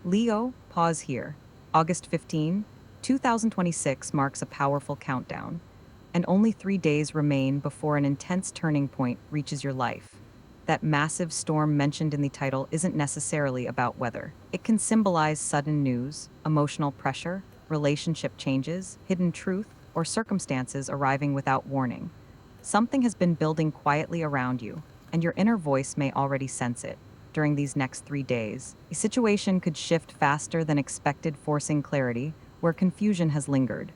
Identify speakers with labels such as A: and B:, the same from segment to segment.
A: Leo, pause here. August 15, 2026 marks a powerful countdown, and only 3 days remain before an intense turning point reaches your life. That massive storm mentioned in the title isn't necessarily about weather. It can symbolize sudden news, emotional pressure, relationship changes, hidden truth, or circumstances arriving without warning. Something has been building quietly around you, and your inner voice may already sense it. During these next 3 days, a situation could shift faster than expected, forcing clarity where confusion has lingered.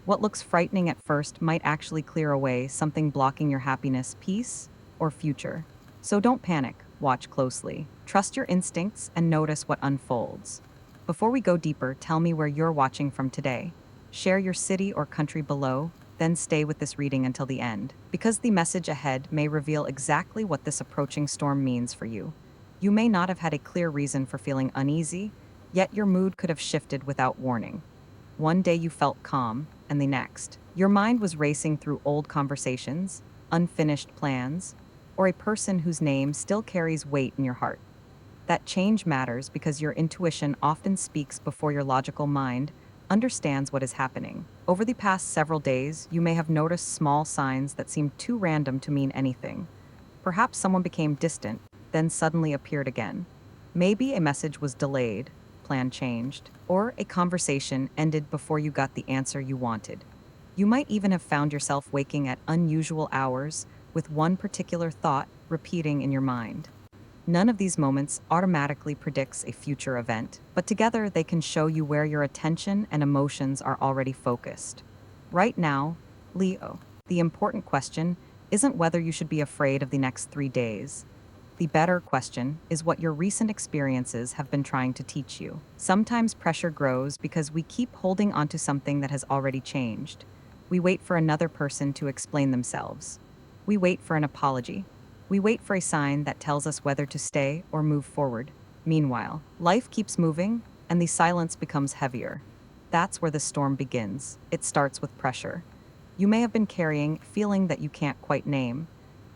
A: What looks frightening at first might actually clear away something blocking your happiness, peace, or future. So don't panic, watch closely. Trust your instincts and notice what unfolds. Before we go deeper, tell me where you're watching from today. Share your city or country below, then stay with this reading until the end, because the message ahead may reveal exactly what this approaching storm means for you. You may not have had a clear reason for feeling uneasy, yet your mood could have shifted without warning. One day you felt calm, and the next, your mind was racing through old conversations, unfinished plans, or a person whose name still carries weight in your heart. That change matters because your intuition often speaks before your logical mind understands what is happening. Over the past several days, you may have noticed small signs that seemed too random to mean anything. Perhaps someone became distant, then suddenly appeared again. Maybe a message was delayed, plan changed, or a conversation ended before you got the answer you wanted. You might even have found yourself waking at unusual hours with one particular thought repeating in your mind. None of these moments automatically predicts a future event, but together they can show you where your attention and emotions are already focused. Right now, Leo, the important question isn't whether you should be afraid of the next 3 days. The better question is what your recent experiences have been trying to teach you. Sometimes pressure grows because we keep holding onto something that has already changed. We wait for another person to explain themselves. We wait for an apology. We wait for a sign that tells us whether to stay or move forward. Meanwhile, life keeps moving, and the silence becomes heavier. That's where the storm begins. It starts with pressure. You may have been carrying a feeling that you can't quite name.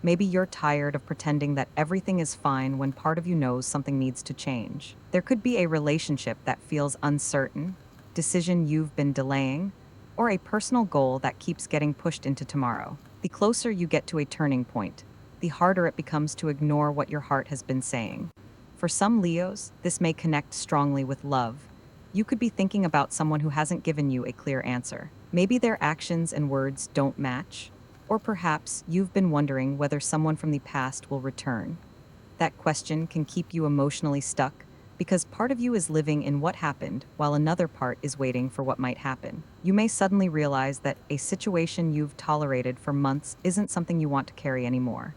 A: Maybe you're tired of pretending that everything is fine when part of you knows something needs to change. There could be a relationship that feels uncertain, decision you've been delaying, or a personal goal that keeps getting pushed into tomorrow. The closer you get to a turning point, the harder it becomes to ignore what your heart has been saying. For some Leos, this may connect strongly with love. You could be thinking about someone who hasn't given you a clear answer. Maybe their actions and words don't match, or perhaps you've been wondering whether someone from the past will return. That question can keep you emotionally stuck because part of you is living in what happened while another part is waiting for what might happen. You may suddenly realize that a situation you've tolerated for months isn't something you want to carry anymore.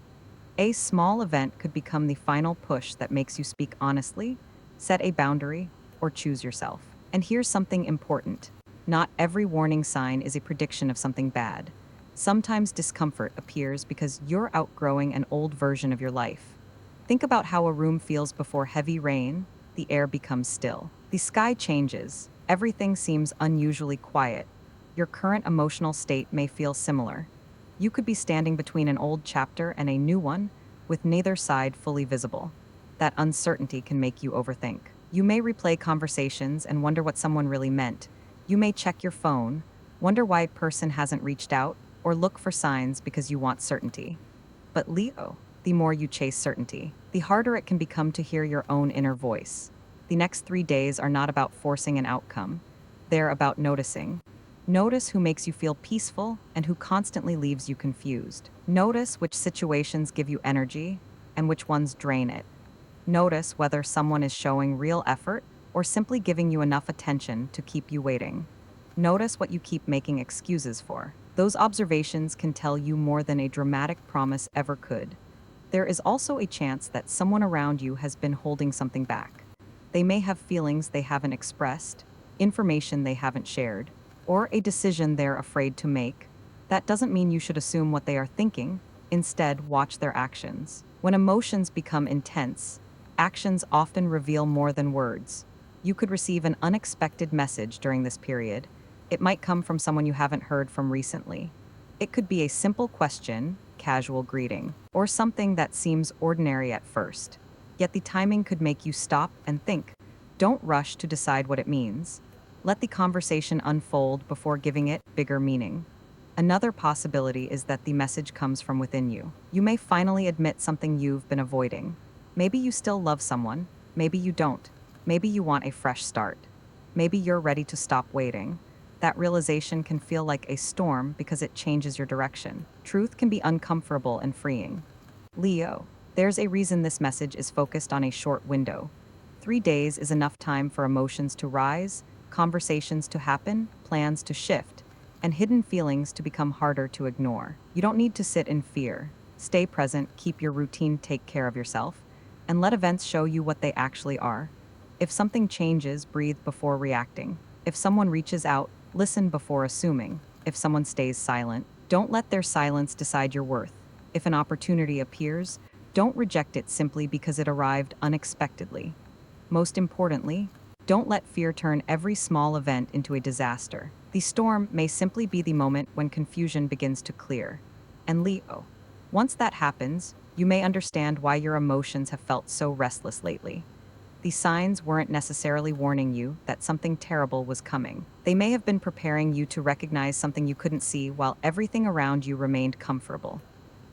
A: A small event could become the final push that makes you speak honestly, set a boundary, or choose yourself. And here's something important. Not every warning sign is a prediction of something bad. Sometimes discomfort appears because you're outgrowing an old version of your life. Think about how a room feels before heavy rain. The air becomes still. The sky changes. Everything seems unusually quiet. Your current emotional state may feel similar. You could be standing between an old chapter and a new one, with neither side fully visible. That uncertainty can make you overthink. You may replay conversations and wonder what someone really meant. You may check your phone, wonder why a person hasn't reached out, or look for signs because you want certainty. But Leo, the more you chase certainty, the harder it can become to hear your own inner voice. The next 3 days are not about forcing an outcome. They're about noticing. Notice who makes you feel peaceful and who constantly leaves you confused. Notice which situations give you energy and which ones drain it. Notice whether someone is showing real effort or simply giving you enough attention to keep you waiting. Notice what you keep making excuses for. Those observations can tell you more than a dramatic promise ever could. There is also a chance that someone around you has been holding something back. They may have feelings they haven't expressed, information they haven't shared, or a decision they're afraid to make. That doesn't mean you should assume what they are thinking. Instead, watch their actions. When emotions become intense, actions often reveal more than words. You could receive an unexpected message during this period. It might come from someone you haven't heard from recently. It could be a simple question, casual greeting, or something that seems ordinary at first. Yet the timing could make you stop and think. Don't rush to decide what it means. Let the conversation unfold before giving it bigger meaning. Another possibility is that the message comes from within you. You may finally admit something you've been avoiding. Maybe you still love someone, maybe you don't. Maybe you want a fresh start. Maybe you're ready to stop waiting. That realization can feel like a storm because it changes your direction. Truth can be uncomfortable and freeing. Leo, there's a reason this message is focused on a short window. 3 days is enough time for emotions to rise, conversations to happen, plans to shift, and hidden feelings to become harder to ignore. You don't need to sit in fear. Stay present, keep your routine, take care of yourself, and let events show you what they actually are. If something changes, breathe before reacting. If someone reaches out, listen before assuming. If someone stays silent, don't let their silence decide your worth. If an opportunity appears, don't reject it simply because it arrived unexpectedly. Most importantly, don't let fear turn every small event into a disaster. The storm may simply be the moment when confusion begins to clear. And Leo, once that happens, you may understand why your emotions have felt so restless lately. The signs weren't necessarily warning you that something terrible was coming. They may have been preparing you to recognize something you couldn't see while everything around you remained comfortable.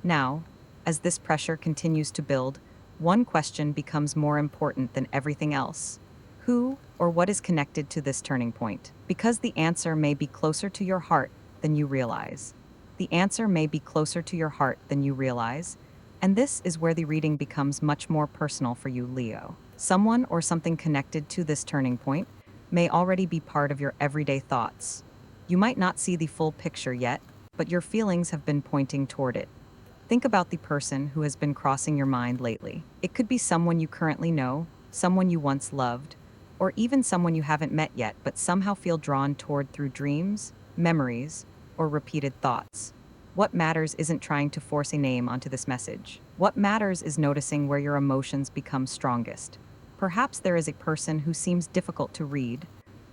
A: Now, as this pressure continues to build, one question becomes more important than everything else. Who or what is connected to this turning point? Because the answer may be closer to your heart than you realize. The answer may be closer to your heart than you realize, and this is where the reading becomes much more personal for you, Leo. Someone or something connected to this turning point may already be part of your everyday thoughts. You might not see the full picture yet, but your feelings have been pointing toward it. Think about the person who has been crossing your mind lately. It could be someone you currently know, someone you once loved, or even someone you haven't met yet but somehow feel drawn toward through dreams, memories, or repeated thoughts. What matters isn't trying to force a name onto this message. What matters is noticing where your emotions become strongest. Perhaps there is a person who seems difficult to read.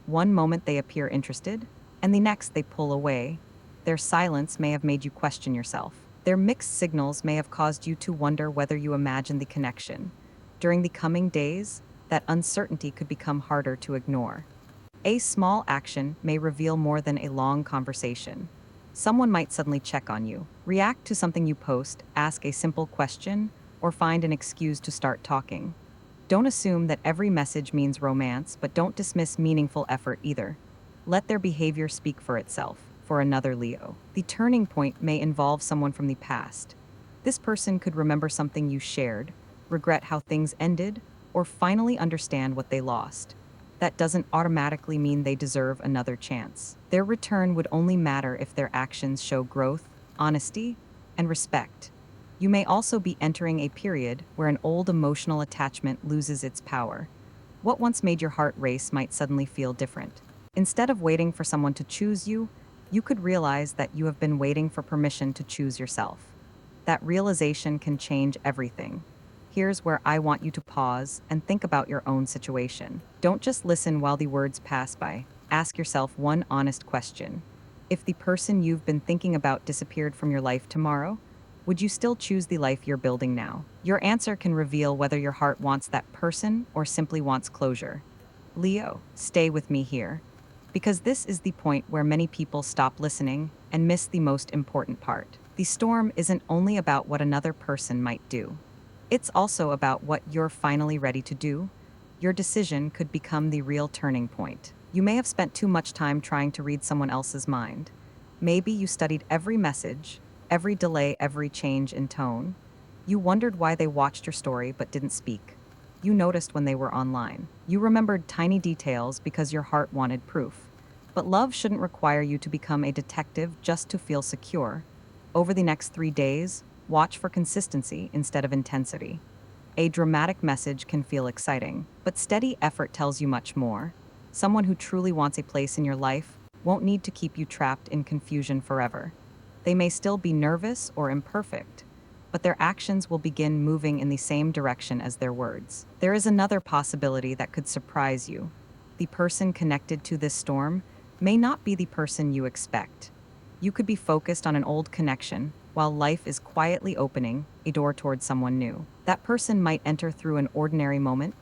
A: One moment they appear interested, and the next they pull away. Their silence may have made you question yourself. Their mixed signals may have caused you to wonder whether you imagine the connection. During the coming days, that uncertainty could become harder to ignore. A small action may reveal more than a long conversation. Someone might suddenly check on you, react to something you post, ask a simple question, or find an excuse to start talking. Don't assume that every message means romance, but don't dismiss meaningful effort either. Let their behavior speak for itself. For another Leo, the turning point may involve someone from the past. This person could remember something you shared, regret how things ended, or finally understand what they lost. That doesn't automatically mean they deserve another chance. Their return would only matter if their actions show growth, honesty, and respect. You may also be entering a period where an old emotional attachment loses its power. What once made your heart race might suddenly feel different. Instead of waiting for someone to choose you, you could realize that you have been waiting for permission to choose yourself. That realization can change everything. Here's where I want you to pause and think about your own situation. Don't just listen while the words pass by. Ask yourself one honest question. If the person you've been thinking about disappeared from your life tomorrow, would you still choose the life you're building now? Your answer can reveal whether your heart wants that person or simply wants closure. Leo, stay with me here, because this is the point where many people stop listening and miss the most important part. The storm isn't only about what another person might do. It's also about what you're finally ready to do. Your decision could become the real turning point. You may have spent too much time trying to read someone else's mind. Maybe you studied every message, every delay, every change in tone. You wondered why they watched your story but didn't speak. You noticed when they were online. You remembered tiny details because your heart wanted proof. But love shouldn't require you to become a detective just to feel secure. Over the next 3 days, watch for consistency instead of intensity. A dramatic message can feel exciting, but steady effort tells you much more. Someone who truly wants a place in your life won't need to keep you trapped in confusion forever. They may still be nervous or imperfect, but their actions will begin moving in the same direction as their words. There is another possibility that could surprise you. The person connected to this storm may not be the person you expect. You could be focused on an old connection, while life is quietly opening a door towards someone new. That person might enter through an ordinary moment,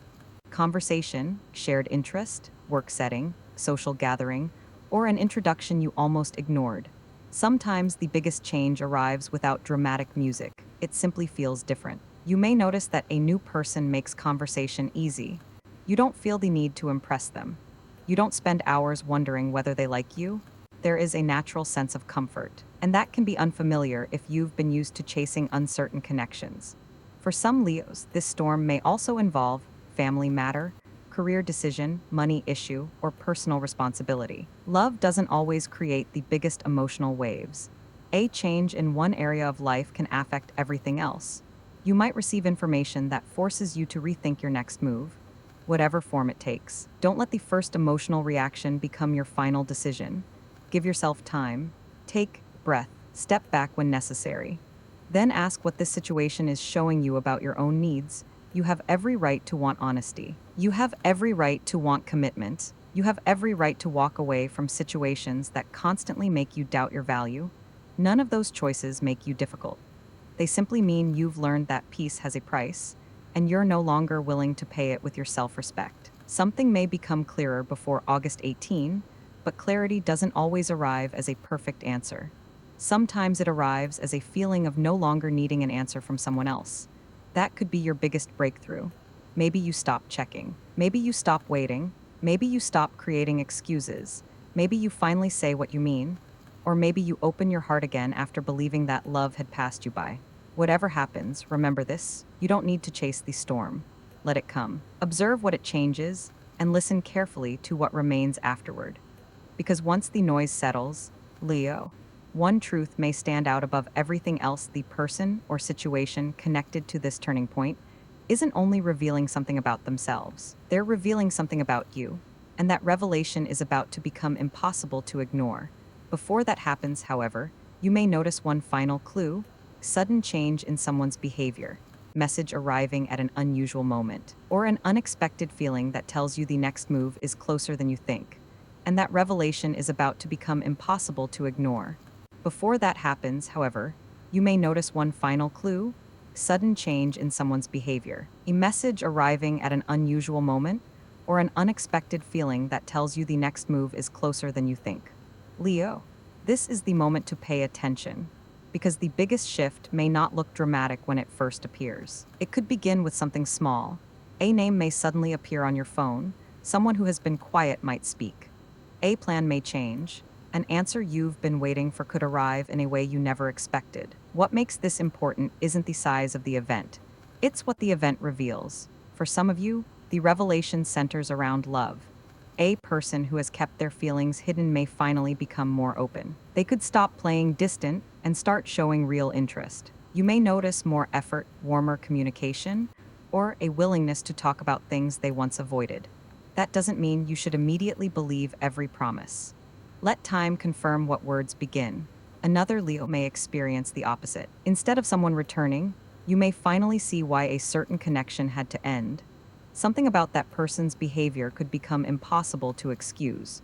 A: Conversation, shared interest, work setting, social gathering, or an introduction you almost ignored. Sometimes the biggest change arrives without dramatic music. It simply feels different. You may notice that a new person makes conversation easy. You don't feel the need to impress them. You don't spend hours wondering whether they like you. There is a natural sense of comfort, and that can be unfamiliar if you've been used to chasing uncertain connections. For some Leos, this storm may also involve family matter, career decision, money issue, or personal responsibility. Love doesn't always create the biggest emotional waves. A change in one area of life can affect everything else. You might receive information that forces you to rethink your next move, whatever form it takes. Don't let the first emotional reaction become your final decision. Give yourself time. Take breath. Step back when necessary. Then ask what this situation is showing you about your own needs. You have every right to want honesty. You have every right to want commitment. You have every right to walk away from situations that constantly make you doubt your value. None of those choices make you difficult. They simply mean you've learned that peace has a price, and you're no longer willing to pay it with your self-respect. Something may become clearer before August 18, but clarity doesn't always arrive as a perfect answer. Sometimes it arrives as a feeling of no longer needing an answer from someone else. That could be your biggest breakthrough. Maybe you stop checking. Maybe you stop waiting. Maybe you stop creating excuses. Maybe you finally say what you mean. Or maybe you open your heart again after believing that love had passed you by. Whatever happens, remember this: you don't need to chase the storm. Let it come. Observe what it changes, and listen carefully to what remains afterward. Because once the noise settles, Leo, one truth may stand out above everything else: the person or situation connected to this turning point isn't only revealing something about themselves, they're revealing something about you. And that revelation is about to become impossible to ignore. Before that happens, however, you may notice one final clue: sudden change in someone's behavior, message arriving at an unusual moment, or an unexpected feeling that tells you the next move is closer than you think. And that revelation is about to become impossible to ignore. Before that happens, however, you may notice one final clue: sudden change in someone's behavior, a message arriving at an unusual moment, or an unexpected feeling that tells you the next move is closer than you think. Leo, this is the moment to pay attention, because the biggest shift may not look dramatic when it first appears. It could begin with something small. A name may suddenly appear on your phone, someone who has been quiet might speak. A plan may change. An answer you've been waiting for could arrive in a way you never expected. What makes this important isn't the size of the event, it's what the event reveals. For some of you, the revelation centers around love. A person who has kept their feelings hidden may finally become more open. They could stop playing distant and start showing real interest. You may notice more effort, warmer communication, or a willingness to talk about things they once avoided. That doesn't mean you should immediately believe every promise. Let time confirm what words begin. Another Leo may experience the opposite. Instead of someone returning, you may finally see why a certain connection had to end. Something about that person's behavior could become impossible to excuse.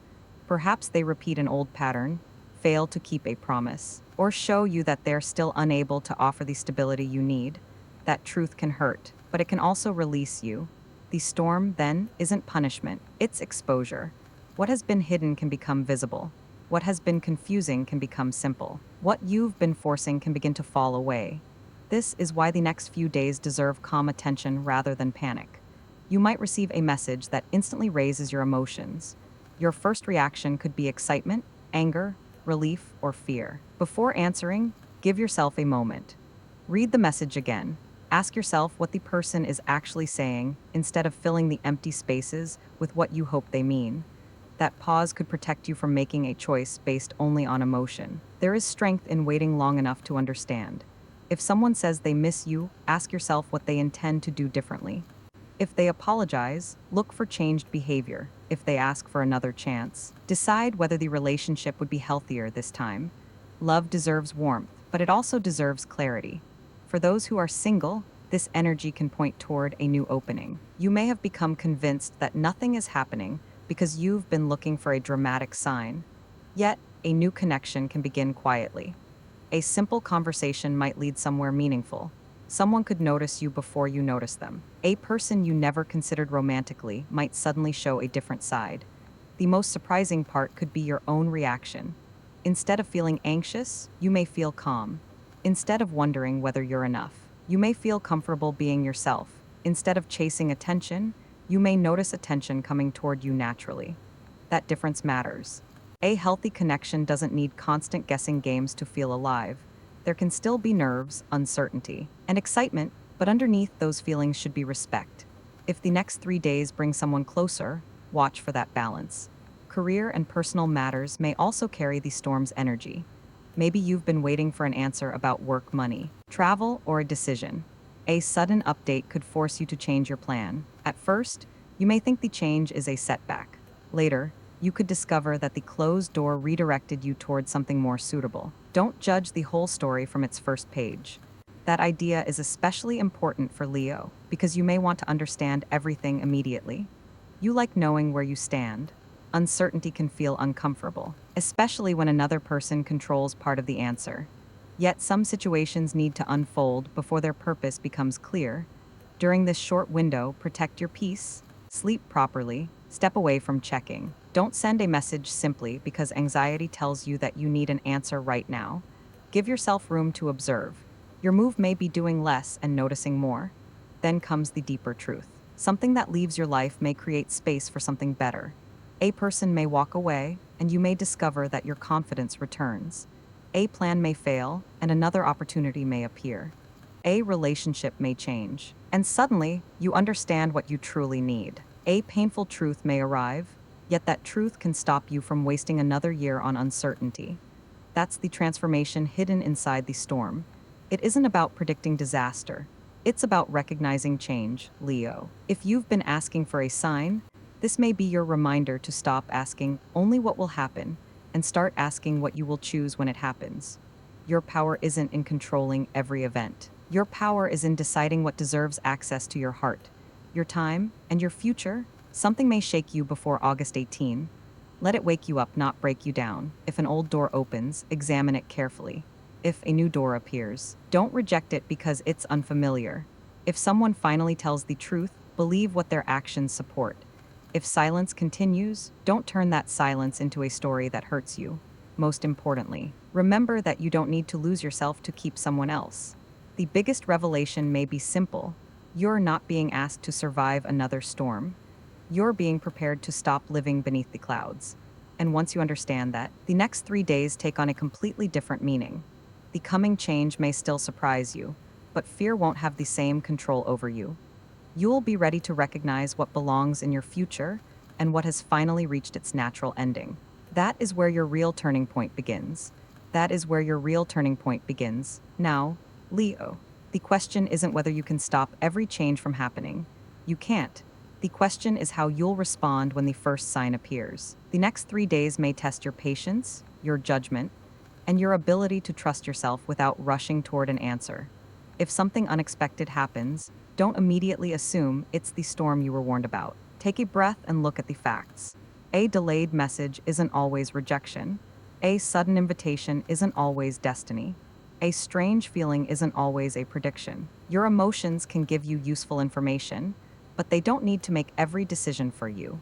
A: Perhaps they repeat an old pattern, fail to keep a promise, or show you that they're still unable to offer the stability you need. That truth can hurt, but it can also release you. The storm, then, isn't punishment, it's exposure. What has been hidden can become visible. What has been confusing can become simple. What you've been forcing can begin to fall away. This is why the next few days deserve calm attention rather than panic. You might receive a message that instantly raises your emotions. Your first reaction could be excitement, anger, relief, or fear. Before answering, give yourself a moment. Read the message again. Ask yourself what the person is actually saying instead of filling the empty spaces with what you hope they mean. That pause could protect you from making a choice based only on emotion. There is strength in waiting long enough to understand. If someone says they miss you, ask yourself what they intend to do differently. If they apologize, look for changed behavior. If they ask for another chance, decide whether the relationship would be healthier this time. Love deserves warmth, but it also deserves clarity. For those who are single, this energy can point toward a new opening. You may have become convinced that nothing is happening because you've been looking for a dramatic sign. Yet, a new connection can begin quietly. A simple conversation might lead somewhere meaningful. Someone could notice you before you notice them. A person you never considered romantically might suddenly show a different side. The most surprising part could be your own reaction. Instead of feeling anxious, you may feel calm. Instead of wondering whether you're enough, you may feel comfortable being yourself. Instead of chasing attention, you may notice attention coming toward you naturally. That difference matters. A healthy connection doesn't need constant guessing games to feel alive. There can still be nerves, uncertainty, and excitement, but underneath those feelings should be respect. If the next 3 days bring someone closer, watch for that balance. Career and personal matters may also carry the storm's energy. Maybe you've been waiting for an answer about work, money, travel, or a decision. A sudden update could force you to change your plan. At first, you may think the change is a setback. Later, you could discover that the closed door redirected you towards something more suitable. Don't judge the whole story from its first page. That idea is especially important for Leo because you may want to understand everything immediately. You like knowing where you stand. Uncertainty can feel uncomfortable, especially when another person controls part of the answer. Yet some situations need to unfold before their purpose becomes clear. During this short window, protect your peace, sleep properly, step away from checking. Don't send a message simply because anxiety tells you that you need an answer right now. Give yourself room to observe. Your move may be doing less and noticing more. Then comes the deeper truth. Something that leaves your life may create space for something better. A person may walk away, and you may discover that your confidence returns. A plan may fail, and another opportunity may appear. A relationship may change, and suddenly you understand what you truly need. A painful truth may arrive, yet that truth can stop you from wasting another year on uncertainty. That's the transformation hidden inside the storm. It isn't about predicting disaster. It's about recognizing change, Leo. If you've been asking for a sign, this may be your reminder to stop asking only what will happen and start asking what you will choose when it happens. Your power isn't in controlling every event. Your power is in deciding what deserves access to your heart, your time, and your future. Something may shake you before August 18. Let it wake you up, not break you down. If an old door opens, examine it carefully. If a new door appears, don't reject it because it's unfamiliar. If someone finally tells the truth, believe what their actions support. If silence continues, don't turn that silence into a story that hurts you. Most importantly, remember that you don't need to lose yourself to keep someone else. The biggest revelation may be simple. You're not being asked to survive another storm. You're being prepared to stop living beneath the clouds. And once you understand that, the next 3 days take on a completely different meaning. The coming change may still surprise you, but fear won't have the same control over you. You'll be ready to recognize what belongs in your future and what has finally reached its natural ending. That is where your real turning point begins. That is where your real turning point begins. Now, Leo, the question isn't whether you can stop every change from happening. You can't. The question is how you'll respond when the first sign appears. The next 3 days may test your patience, your judgment, and your ability to trust yourself without rushing toward an answer. If something unexpected happens, don't immediately assume it's the storm you were warned about. Take a breath and look at the facts. A delayed message isn't always rejection. A sudden invitation isn't always destiny. A strange feeling isn't always a prediction. Your emotions can give you useful information, but they don't need to make every decision for you.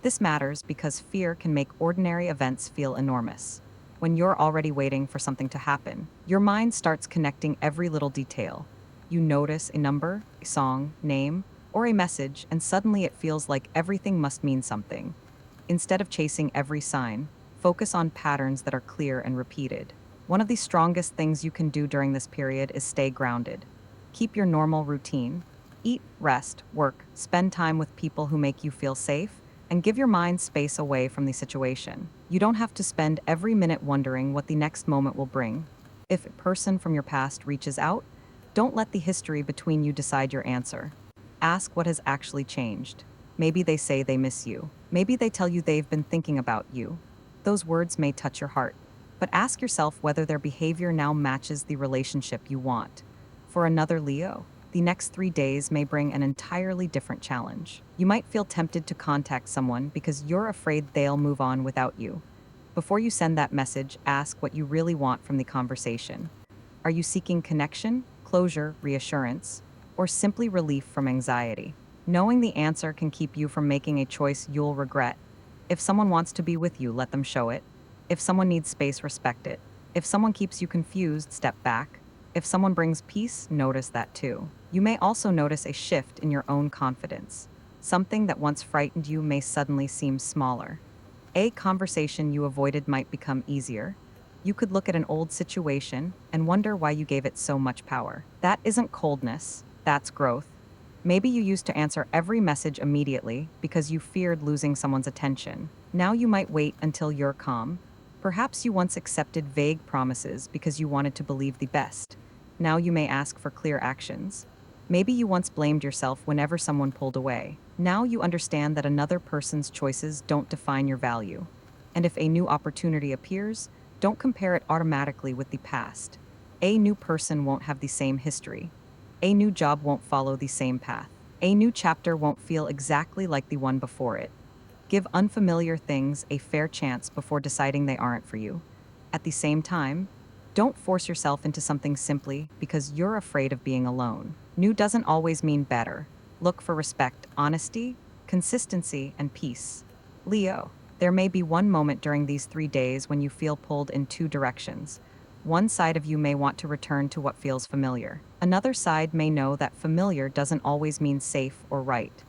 A: This matters because fear can make ordinary events feel enormous. When you're already waiting for something to happen, your mind starts connecting every little detail. You notice a number, a song, name, or a message, and suddenly it feels like everything must mean something. Instead of chasing every sign, focus on patterns that are clear and repeated. One of the strongest things you can do during this period is stay grounded. Keep your normal routine. Eat, rest, work, spend time with people who make you feel safe, and give your mind space away from the situation. You don't have to spend every minute wondering what the next moment will bring. If a person from your past reaches out, don't let the history between you decide your answer. Ask what has actually changed. Maybe they say they miss you. Maybe they tell you they've been thinking about you. Those words may touch your heart, but ask yourself whether their behavior now matches the relationship you want. For another Leo, the next 3 days may bring an entirely different challenge. You might feel tempted to contact someone because you're afraid they'll move on without you. Before you send that message, ask what you really want from the conversation. Are you seeking connection, closure, reassurance, or simply relief from anxiety. Knowing the answer can keep you from making a choice you'll regret. If someone wants to be with you, let them show it. If someone needs space, respect it. If someone keeps you confused, step back. If someone brings peace, notice that too. You may also notice a shift in your own confidence. Something that once frightened you may suddenly seem smaller. A conversation you avoided might become easier. You could look at an old situation and wonder why you gave it so much power. That isn't coldness, that's growth. Maybe you used to answer every message immediately because you feared losing someone's attention. Now you might wait until you're calm. Perhaps you once accepted vague promises because you wanted to believe the best. Now you may ask for clear actions. Maybe you once blamed yourself whenever someone pulled away. Now you understand that another person's choices don't define your value. And if a new opportunity appears, don't compare it automatically with the past. A new person won't have the same history. A new job won't follow the same path. A new chapter won't feel exactly like the one before it. Give unfamiliar things a fair chance before deciding they aren't for you. At the same time, don't force yourself into something simply because you're afraid of being alone. New doesn't always mean better. Look for respect, honesty, consistency, and peace. Leo, there may be one moment during these 3 days when you feel pulled in two directions. One side of you may want to return to what feels familiar. Another side may know that familiar doesn't always mean safe or right.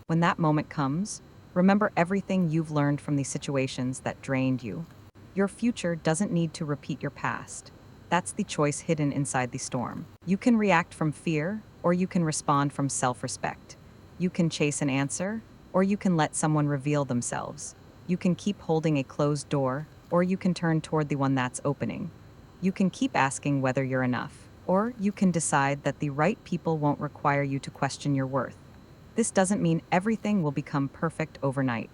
A: When that moment comes, remember everything you've learned from the situations that drained you. Your future doesn't need to repeat your past. That's the choice hidden inside the storm. You can react from fear, or you can respond from self-respect. You can chase an answer, or you can let someone reveal themselves. You can keep holding a closed door, or you can turn toward the one that's opening. You can keep asking whether you're enough, or you can decide that the right people won't require you to question your worth. This doesn't mean everything will become perfect overnight.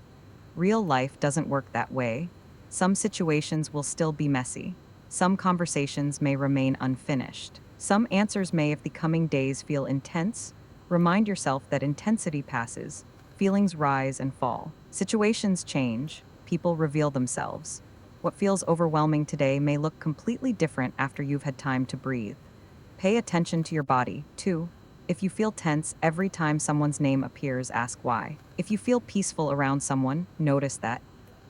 A: Real life doesn't work that way. Some situations will still be messy. Some conversations may remain unfinished. Some answers may, if the coming days feel intense, remind yourself that intensity passes, feelings rise and fall. Situations change, people reveal themselves. What feels overwhelming today may look completely different after you've had time to breathe. Pay attention to your body, too. If you feel tense every time someone's name appears, ask why. If you feel peaceful around someone, notice that.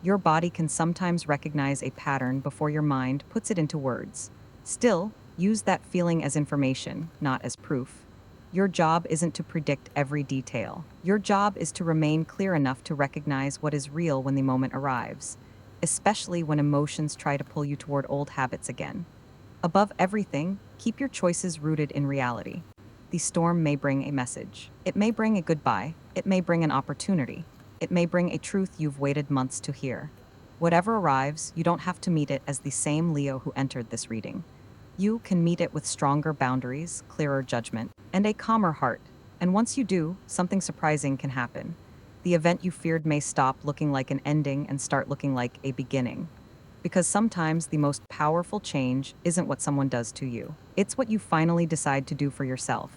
A: Your body can sometimes recognize a pattern before your mind puts it into words. Still, use that feeling as information, not as proof. Your job isn't to predict every detail. Your job is to remain clear enough to recognize what is real when the moment arrives, especially when emotions try to pull you toward old habits again. Above everything, keep your choices rooted in reality. The storm may bring a message. It may bring a goodbye. It may bring an opportunity. It may bring a truth you've waited months to hear. Whatever arrives, you don't have to meet it as the same Leo who entered this reading. You can meet it with stronger boundaries, clearer judgment, and a calmer heart. And once you do, something surprising can happen. The event you feared may stop looking like an ending and start looking like a beginning. Because sometimes the most powerful change isn't what someone does to you. It's what you finally decide to do for yourself.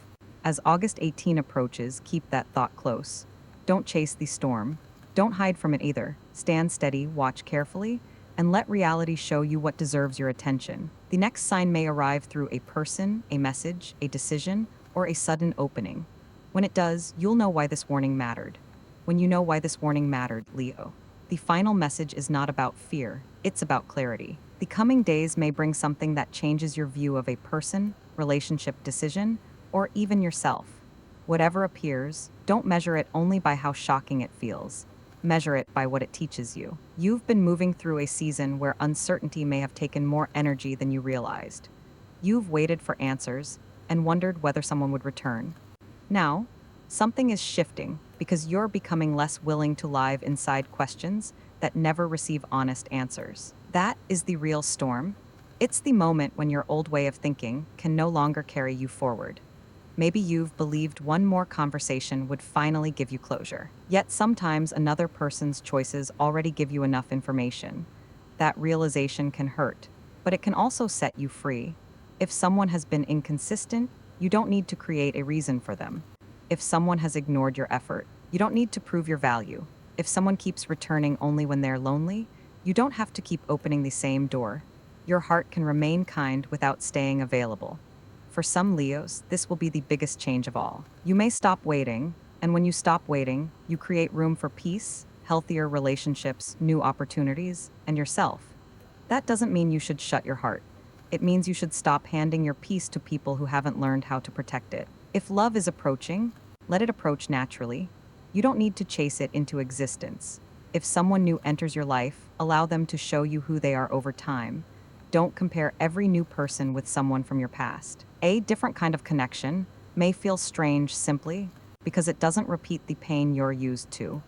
A: As August 18 approaches, keep that thought close. Don't chase the storm. Don't hide from it either. Stand steady, watch carefully, and let reality show you what deserves your attention. The next sign may arrive through a person, a message, a decision, or a sudden opening. When it does, you'll know why this warning mattered. When you know why this warning mattered, Leo, the final message is not about fear, it's about clarity. The coming days may bring something that changes your view of a person, relationship, decision, or even yourself. Whatever appears, don't measure it only by how shocking it feels. Measure it by what it teaches you. You've been moving through a season where uncertainty may have taken more energy than you realized. You've waited for answers and wondered whether someone would return. Now, something is shifting because you're becoming less willing to live inside questions that never receive honest answers. That is the real storm. It's the moment when your old way of thinking can no longer carry you forward. Maybe you've believed one more conversation would finally give you closure. Yet sometimes another person's choices already give you enough information. That realization can hurt, but it can also set you free. If someone has been inconsistent, you don't need to create a reason for them. If someone has ignored your effort, you don't need to prove your value. If someone keeps returning only when they're lonely, you don't have to keep opening the same door. Your heart can remain kind without staying available. For some Leos, this will be the biggest change of all. You may stop waiting, and when you stop waiting, you create room for peace, healthier relationships, new opportunities, and yourself. That doesn't mean you should shut your heart. It means you should stop handing your peace to people who haven't learned how to protect it. If love is approaching, let it approach naturally. You don't need to chase it into existence. If someone new enters your life, allow them to show you who they are over time. Don't compare every new person with someone from your past. A different kind of connection may feel strange simply because it doesn't repeat the pain you're used to.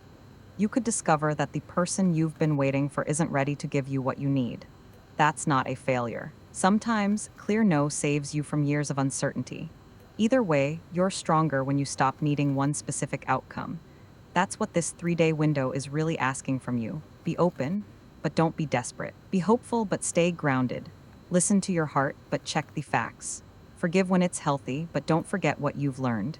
A: You could discover that the person you've been waiting for isn't ready to give you what you need. That's not a failure. Sometimes, clear no saves you from years of uncertainty. Either way, you're stronger when you stop needing one specific outcome. That's what this 3-day window is really asking from you. Be open, but don't be desperate. Be hopeful, but stay grounded. Listen to your heart, but check the facts. Forgive when it's healthy, but don't forget what you've learned.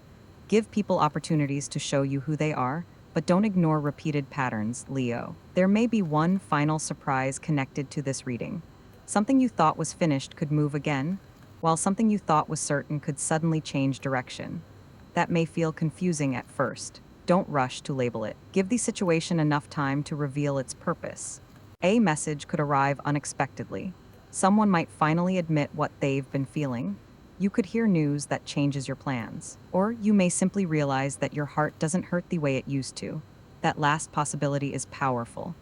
A: Give people opportunities to show you who they are, but don't ignore repeated patterns, Leo. There may be one final surprise connected to this reading. Something you thought was finished could move again, while something you thought was certain could suddenly change direction. That may feel confusing at first. Don't rush to label it. Give the situation enough time to reveal its purpose. A message could arrive unexpectedly. Someone might finally admit what they've been feeling. You could hear news that changes your plans. Or you may simply realize that your heart doesn't hurt the way it used to. That last possibility is powerful.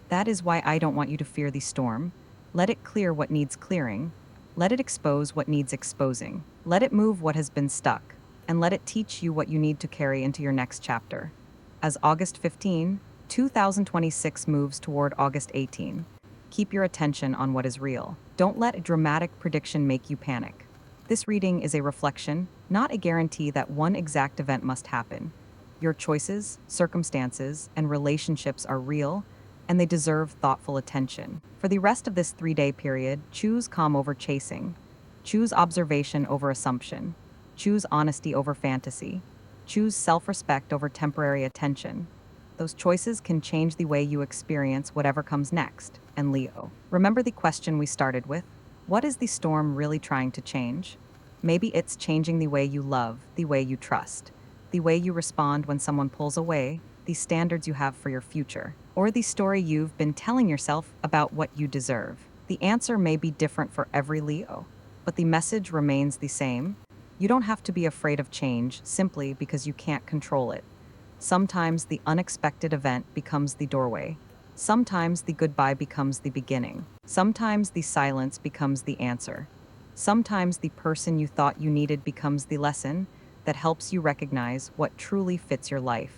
A: That is why I don't want you to fear the storm. Let it clear what needs clearing. Let it expose what needs exposing. Let it move what has been stuck. And let it teach you what you need to carry into your next chapter. As August 15, 2026 moves toward August 18, keep your attention on what is real. Don't let a dramatic prediction make you panic. This reading is a reflection, not a guarantee that one exact event must happen. Your choices, circumstances, and relationships are real, and they deserve thoughtful attention. For the rest of this 3-day period, choose calm over chasing. Choose observation over assumption. Choose honesty over fantasy. Choose self-respect over temporary attention. Those choices can change the way you experience whatever comes next. And Leo, remember the question we started with? What is the storm really trying to change? Maybe it's changing the way you love, the way you trust, the way you respond when someone pulls away, the standards you have for your future, or the story you've been telling yourself about what you deserve. The answer may be different for every Leo, but the message remains the same. You don't have to be afraid of change simply because you can't control it. Sometimes the unexpected event becomes the doorway. Sometimes the goodbye becomes the beginning. Sometimes the silence becomes the answer. Sometimes the person you thought you needed becomes the lesson that helps you recognize what truly fits your life.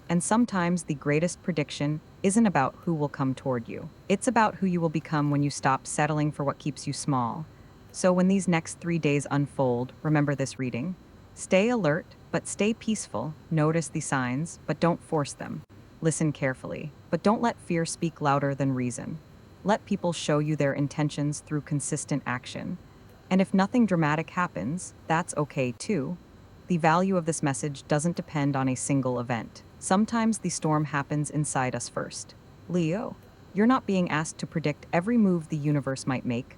A: And sometimes the greatest prediction isn't about who will come toward you. It's about who you will become when you stop settling for what keeps you small. So when these next 3 days unfold, remember this reading. Stay alert, but stay peaceful. Notice the signs, but don't force them. Listen carefully, but don't let fear speak louder than reason. Let people show you their intentions through consistent action. And if nothing dramatic happens, that's okay too. The value of this message doesn't depend on a single event. Sometimes the storm happens inside us first. Leo, you're not being asked to predict every move the universe might make.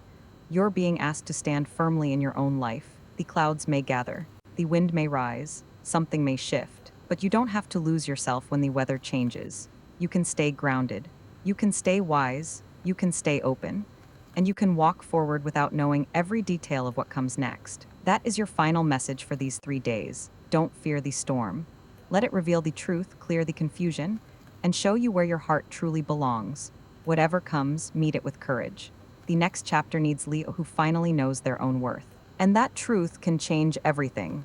A: You're being asked to stand firmly in your own life. The clouds may gather, the wind may rise, something may shift, but you don't have to lose yourself when the weather changes. You can stay grounded, you can stay wise, you can stay open, and you can walk forward without knowing every detail of what comes next. That is your final message for these 3 days. Don't fear the storm. Let it reveal the truth, clear the confusion, and show you where your heart truly belongs. Whatever comes, meet it with courage. The next chapter needs Leo who finally knows their own worth. And that truth can change everything.